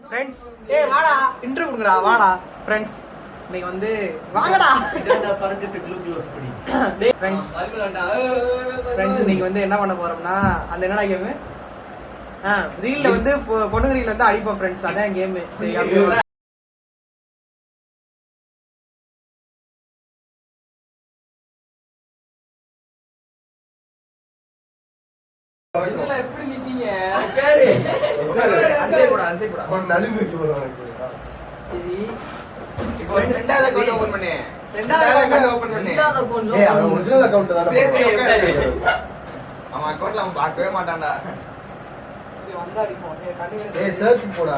Friends வாடா intro கொடுங்கடா வாடா friends இன்னைக்கு வந்து வாங்கடா பறஞ்சிட்டு க்ளோஸ் பண்ணி ஃப்ரெண்ட்ஸ் இன்னைக்கு வந்து என்ன பண்ண போறோம்னா அந்த என்னடா கேமு ரீல்ல வந்து பொண்ணுங்க ரீல்ல வந்து அடிப்போம் ஃப்ரெண்ட்ஸ் அதான் கேமு சரி அப்படியே எப்படி நிக்கீங்க சரி இப்போ ரெண்டாவது அக்கவுண்ட் ஓபன் பண்ணு ரெண்டாவது அக்கவுண்ட் ஓபன் பண்ணு ரெண்டாவது அவன் ஒரிஜினல் அக்கவுண்ட் தான் சரி சரி உட்காரு அவன் அக்கவுண்ட்ல அவன் பார்க்கவே மாட்டான்டா வந்து அடிப்போம் சர்ச் போடா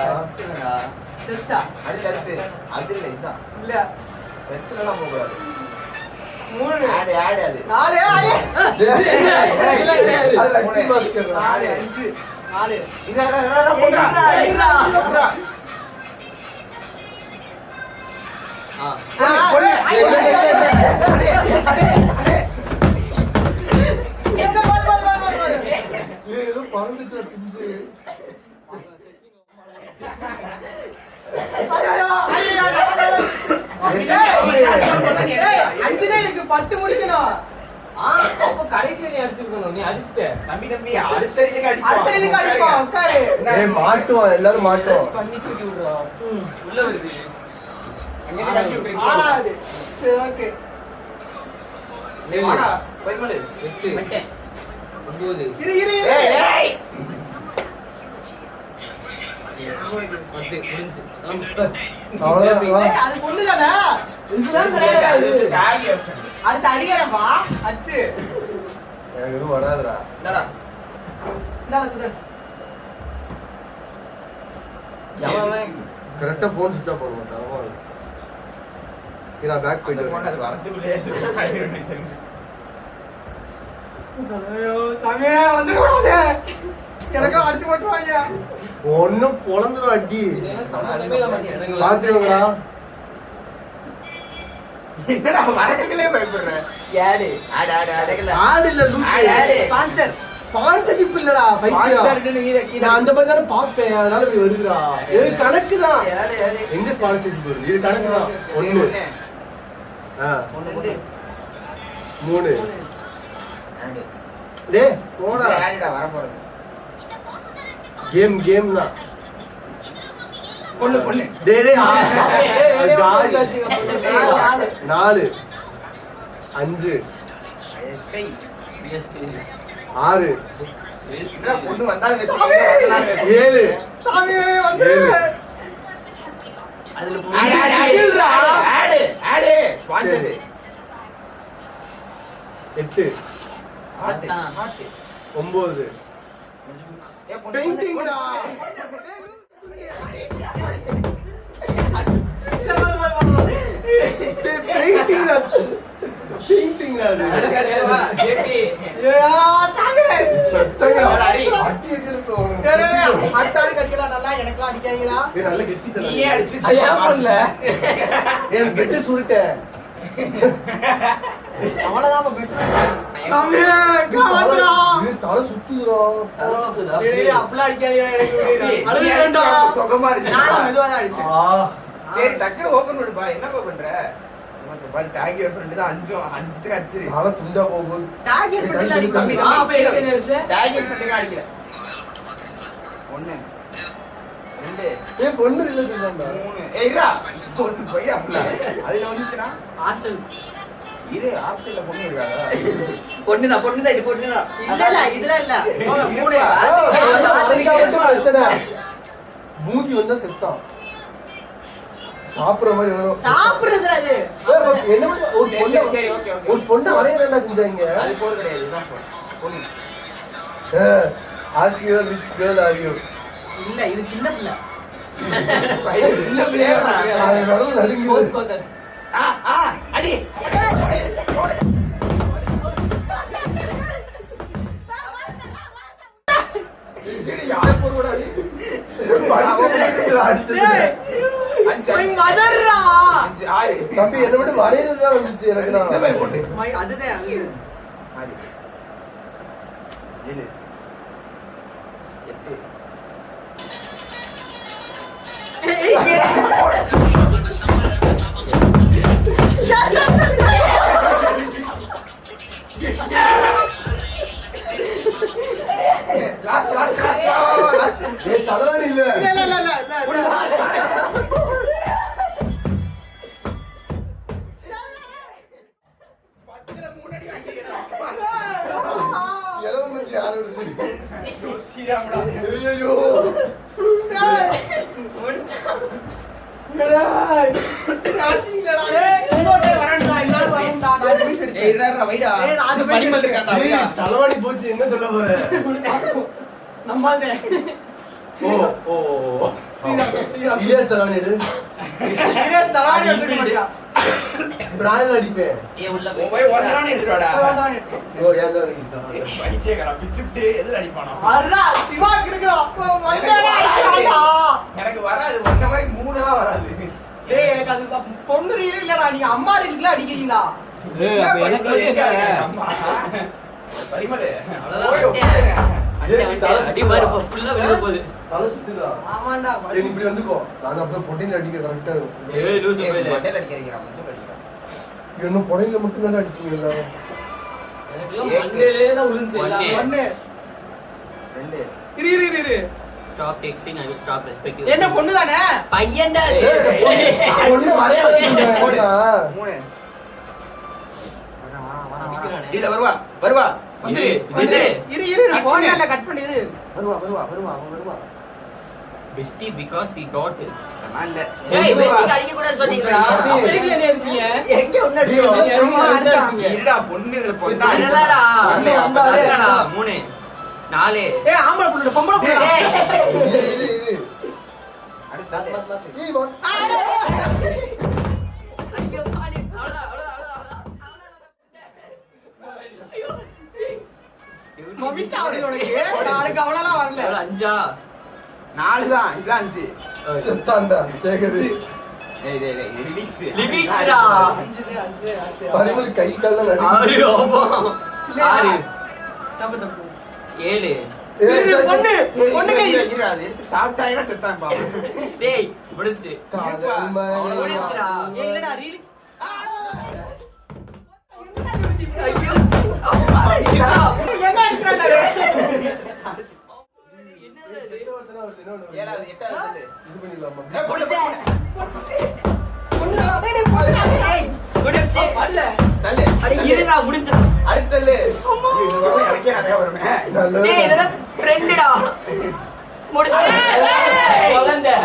செச்சா அடுத்து அது இல்ல இதான் இல்ல சர்ச்ல போக கூடாது 3 ஆட் அது 4 ஆடு அது லக்கி பாஸ்கர் 4 5 4 இதா போடா ஏதோ பறந்துச்சு பிஞ்சு இருக்கு 10 முடிக்கணும் அப்ப கடைசியில நீ அடிச்சிருக்கணும் நீ அடிச்சிட்ட தம்பி அடுத்த ரீலுக்கு அடிப்போம் உட்காரு மாட்டுவோம் எல்லாரும் மாட்டுவோம் பண்ணி தூக்கி விடுறா உள்ள வருது ஆறாவது சரி ஓகே வாடா பைமலு 8 9 இரு இரு ஏய் ஏய் 10 முடிஞ்சு அவ்வளவுதான் அது பொண்ணுதானே இதுதான் கிடையாது அடுத்து அடிக்கிறப்பா அச்சு எனக்கு எதுவும் வராதுடா இந்தாடா சுதன் கரெக்டா போன் சுவிட்ச் ஆஃப் பண்ண மாட்டான் நான் பேக் போயிட்டு போன் அது வரதுக்குள்ளே ஐயோ சாமியே வந்துடக்கூடாது எனக்கும் அடிச்சு போட்டுவாங்க ஒன்னும் பொழந்துடும் அடி இதெல்லாம் சம்பந்தமே இல்லாம அடிச்சிருக்கீங்க. பாத்துக்கோங்களா என்னடா வரதுக்குள்ளே பயப்படுற ஆடு இல்ல லூசு ஸ்பான்சர் ஸ்பான்சர்ஷிப் இல்லடா பைத்தியம் நான் அந்த மாதிரி தானே பாப்பேன் அதனால இப்படி வருதுடா இது கணக்கு தான் எங்க ஸ்பான்சர்ஷிப் வருது இது கணக்கு தான் 1 3 டேய் போடா வர போறது கேம் தான் பொண்ணு டேய் ஏய், காய் வச்சுங்க, பொண்ணு. 4 5 6 பொண்ணு வந்தாலும் 7 சாமி வந்து அதுல ஆடு சரி. 8 9 பெயிண்டிங்டா பெயிண்டிங்டா அடுத்தாலும் கடிக்கலாம் நல்லா எனக்குலாம் அடிக்காதீங்களா நல்ல கெட்டி தல ஏன் பண்ணல? ஏன் கெட்டி சுருட்டேன் அவ்வளவுதான் சாமியே காவதுடா தலை சுத்துதுடா அப்பலாம் அடிக்காதீங்க எனக்கு அழுது வேண்டாம் சுகமா இருக்கு நான் மெதுவா தான் அடிச்சேன் சரி டக்குனு ஓபன் பண்ணுப்பா என்னப்பா பண்ற டாகி ஃப்ரெண்ட் தான் 5 அடிச்சிரு தலை துண்டா போகுது டார்கெட் பண்ணல அடி கம்மி அப்ப எத்தனை அடிச்ச? டார்கெட் பண்ணி அடிக்கல 1 2 ஏய் பொண்ணு ரிலேட்டிவ் தான்டா 3 ஏய்டா பொண்ணு போய் அப்பல அதுல வந்துச்சுனா ஹாஸ்டல் இரு ஹாஸ்டல்ல பொண்ணு இருக்காடா பொண்ணுதான் இது பொண்ணுதான் இல்ல இதுல இல்ல 3 அதுக்கு மட்டும் பிரச்சனை மூஞ்சி வந்தா செத்தான் சாப்பிடுற மாதிரி வரும் சாப்பிடுறதுல அது என்ன பண்ணி ஒரு பொண்ணு சரி ஓகே ஓகே ஒரு பொண்ணு வரையறதா செஞ்சாங்க அது போர் கிடையாது இதுதான் போர் பொண்ணு ask your rich girl are you இல்ல இது சின்ன பிள்ளை சின்ன பிள்ளையா அது வரல நடுங்குது கோஸ் கோஸ் அடி இது யாரை போறடா தம்பி என்ன விட்டு வரையறதுதான் வந்துச்சு எனக்கு நான் அதுதான் அடிச்சீங்களடா டேய் இன்னொரு வரேன்டா எல்லாரும் வரேன்டா நான் போய் எடுத்தேன் ஏய் இருடா வைடா ஏய், அது போய் பனிமல் இருக்காடா ஏய், வைடா தலைவாணி போச்சு என்ன சொல்ல போற நம்பாதே ஓ ஓ இல்லையா தலைவாணி எடு இதே தலாணி எடுக்க மாட்டியா இப்ப நான் என்ன அடிப்பேன் போய் ஒன்றரானே எடுத்துடா ஓ ஏன் தலைவாணி அடிப்பேன்? பைத்தியக்காரா பிச்சுட்டு எதுல அடிப்பானோ அரா சிவா இருக்குடா மண்டடா அடிச்சாடா எனக்கு வராது ஒன்ன மாதிரி மூணுலாம் வராது டேய் எனக்கு அது பொண்ணு ரீல் இல்லடா நீங்க அம்மா ரீல்ல அடிக்கிறீங்களா அப்ப எனக்கு வந்து என்ன? அம்மா பரிமளே தலை சுத்துதா ஆமாண்டா ஏய், நீ இப்படி வந்துக்கோ நான் அப்பதான் பொட்டில அடிக்க கரெக்டா இருக்கும் மொட்டையில அடிக்கிறீங்க மட்டும் அடிக்கிறான் இன்னும் பொடையில மட்டும் தானே அடிச்சீங்க எல்லாரும் எனக்கெல்லாம் மண்டையிலே தான் விழுந்துச்சு எல்லாம். ஒண்ணு ரெண்டு இரு இரு இரு, இரு Stop texting, I will stop respecting. என்ன பொண்ணு தானே பையன்டா ஒண்ணு வரைய வச்சுக்கோங்க. மூணு அடிக்கிறானே. இல்ல வருவா வருவா வந்துரு வந்துரு இரு இரு போன்ல கட் பண்ணி இரு வருவா வருவா வருவா அவன் வருவா Bestie because he got it. நான் இல்ல ஏய், bestie அடிக்க கூடாதுன்னு சொன்னீங்களா? அமெரிக்கால என்ன அடிச்சீங்க? எங்க ஒண்ணு ஐயோ, அடிச்சீங்க? ஆமா, அடிச்சாங்க. இருடா பொண்ணு இதுல பொண்ணா வரலடா. வரலையா? வரலடா. 3 4 ஏய் ஆம்பளை புள்ள பொம்பளை புள்ள இரு, இரு, இரு. அடுத்து ஏய், வா. ஐயோ, பாரு. அவ்வளவுதான், அவ்வளவுதான். மமிச்சா அப்படி உனக்கு நாளைக்கு அவ்வளவுலாம் வரல எவ்வளவு, 5ஆ? நாலு தான் இதுதான் அஞ்சு செத்தான்டா, சேகரு. ஏய் டேய் டேய் ரிலீஸ் லிமிக்ஸ்டா. பரிமள் கை கால்லாம் நடுங்குது. 6 ஓபம். 6 தப்பு தப்பு 7 ஏய், இரு, பொண்ணு பொண்ணு கை இரு அது எடுத்து சாப்பிட்டாயினா செத்தான் பாவம் டேய் முடிஞ்சு. காதல் மழை. முடிஞ்சுடா. ஏய் இல்லடா ரீல் ஐயோ. அம்மா. என்ன அடிக்கறானே ஏழாவது எட்டாவது இது பண்ணிடலாமா? பொண்ணு டேய் பொண்ணு டேய் முடிஞ்சு. வரல. தள்ளு அட இருடா முடிஞ்சு. அடுத்தல்லு எனக்கே நிறைய வருமே நல்ல டேய் இதெல்லாம் ஃப்ரெண்டுடா. முடிஞ்சு. குழந்தை.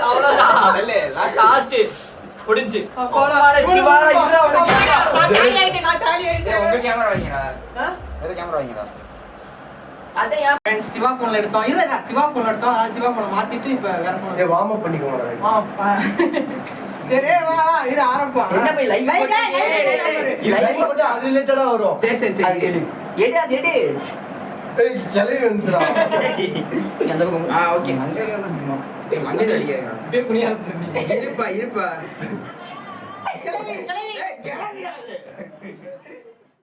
அவ்வளவுதான். தள்ளு லாஸ்ட் லாஸ்ட் முடிஞ்சு. போடா. நான் டாலி ஆயிட்டேன் உங்க கேமரா வைங்கடா ஆ? வேற கேமரா வைங்கடா அதையா ஃப்ரெண்ட்ஸ் சிவா போன்ல எடுத்தோம் இல்ல சிவா போன்ல எடுத்தோம் அதனால சிவா போனை மாத்திட்டு இப்ப வேற போன் ஏய், warm up பண்ணிக்கோங்கடா. சரி வா வா இரு ஆரம்பம் என்ன போய் live போட்டு- இது live போட்டா அது related ஆ வரும். சரி சரி சரி எடு அது எடு. ஏய், கிளவி வந்துச்சுடா. அந்த பக்கம் ஆ ஓகே மண்டையில தான் பண்ணோம் ஏய் மண்டையில அடிக்காதீங்க அப்படியே குனிய ஆரம்பிச்சிருந்தீங்க. இருப்பா இருப்பா கிளவி கிளவி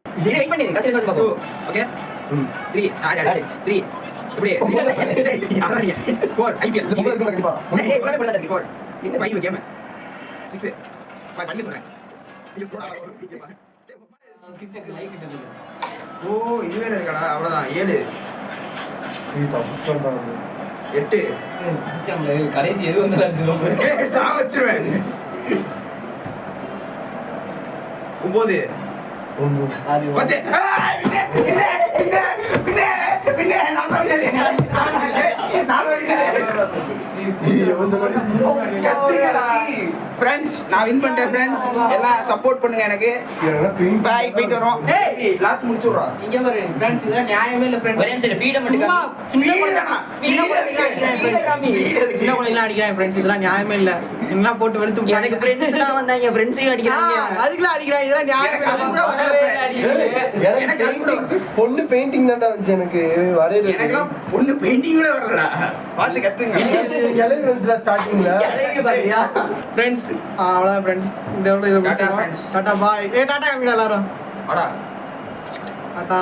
நீ வெயிட் பண்ணி கடைசி நோட் பாப்போம். ஓகே 3 ஆடி 3 இப்படி 4 ஐபிஎல் சும்மா இருக்க மாட்டேங்குமா? டேய் இவ்வளவு பண்ணாத இருக்கு. 4 இந்த 5 கேம் 6 பண்ணி போறேன் ஓ இது வேற இருக்கடா அவ்வளவுதான் 7 ஏய், தப்பு சொல்றாங்க. 8 அடிச்சாங்களே, கடைசி எது வந்து அடிச்சிடும் சா வச்சிருவேன் 9 ஒன்று. அது 10 ஃப்ரெண்ட்ஸ் நான் வின் பண்ணிட்டேன் ஃப்ரெண்ட்ஸ் எல்லாம் சப்போர்ட் பண்ணுங்க எனக்கு பாய் போயிட்டு வரோம் ஏய் லாஸ்ட் முடிச்சுடுறா இங்க பாரு ஃப்ரெண்ட்ஸ் இதெல்லாம் நியாயமே இல்ல ஃப்ரெண்ட்ஸ் ஒரே நிமிஷம் ஃப்ரீடம் மட்டும் சும்மா காமி. சின்ன குழந்தைலாம் அடிக்கிறாங்க ஃப்ரெண்ட்ஸ் இதெல்லாம் நியாயமே இல்ல இதெல்லாம் போட்டு வெளுத்து எனக்கு ஃப்ரெண்ட்ஸ் தான் வந்தாங்க, ஃப்ரெண்ட்ஸையும் அடிக்கிறாங்க. அதுக்குலாம் அடிக்கிறாங்க இதெல்லாம் நியாயமே இல்ல எனக்கு painting, பொண்ணு பெயிண்டிங் தான்டா வந்துச்சு எனக்கு வரையிறது. எனக்கெல்லாம் பொண்ணு பெயிண்டிங் கூட வரலடா பார்த்து கத்துங்க கிளவி வந்துச்சுடா ஸ்டார்டிங்ல. கிளவி பாத்தியா? ஃப்ரெண்ட்ஸ் அவ்வளவுதான் ஃப்ரெண்ட்ஸ் இந்த வீடியோ இதை டாடா முடிச்சிடுவோம் friends. டாடா பாய் டாடா காமிங்க எல்லாரும் வாடா டாடா